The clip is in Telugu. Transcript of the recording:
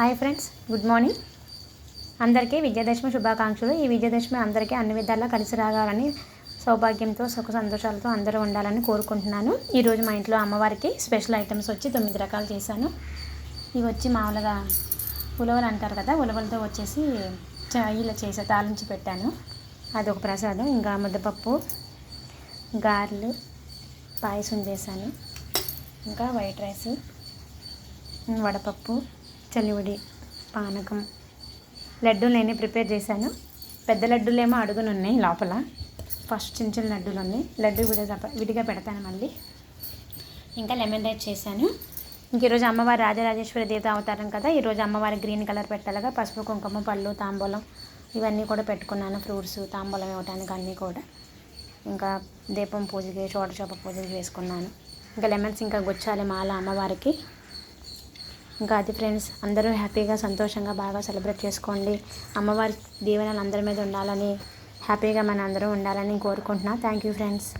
Hi friends, good morning. అందరికీ విజయదశమి శుభాకాంక్షలు. ఈ విజయదశమి అందరికీ అన్ని విధాలా కలిసి రాగాలని, సౌభాగ్యంతో సుఖ సంతోషాలతో అందరూ ఉండాలని కోరుకుంటున్నాను. ఈరోజు మా ఇంట్లో అమ్మవారికి స్పెషల్ ఐటమ్స్ వచ్చి 9 రకాలు చేశాను. ఇవి వచ్చి మామూలుగా ఉలవలు అంటారు కదా, ఉలవలతో వచ్చేసి ఇలా చేసే తాలించి పెట్టాను. అదొక ప్రసాదం. ఇంకా ముద్దపప్పు, గారెలు, పాయసం చేశాను. ఇంకా వైట్ రైస్, వడపప్పు, చలివిడి, పానకం, లడ్డూలు నేనే ప్రిపేర్ చేశాను. పెద్ద లడ్డూలేమో అడుగునున్నాయి లోపల. ఫస్ట్ చిన్న చిన్న లడ్డూలు ఉన్నాయి. లడ్డు విడిగా పెడతాను మళ్ళీ. ఇంకా లెమన్ రైస్ చేశాను. ఇంక ఈరోజు అమ్మవారి రాజరాజేశ్వరి దేవత అవతారం కదా, ఈరోజు అమ్మవారి గ్రీన్ కలర్ పెట్టాలిగా పసుపు, కుంకుమ, పళ్ళు, తాంబూలం ఇవన్నీ కూడా పెట్టుకున్నాను. ఫ్రూట్స్ తాంబూలం ఇవ్వటానికి అన్నీ కూడా. ఇంకా దీపం పూజకి, షోడశోప పూజకి వేసుకున్నాను. ఇంకా లెమన్స్ ఇంకా గుచ్చాలి మాల అమ్మవారికి. ఇంకా అది ఫ్రెండ్స్, అందరూ హ్యాపీగా సంతోషంగా బాగా సెలబ్రేట్ చేసుకోండి. అమ్మవారి దీవెనలు అందరి మీద ఉండాలని, హ్యాపీగా మన అందరూ ఉండాలని కోరుకుంటున్నాను. Thank you friends.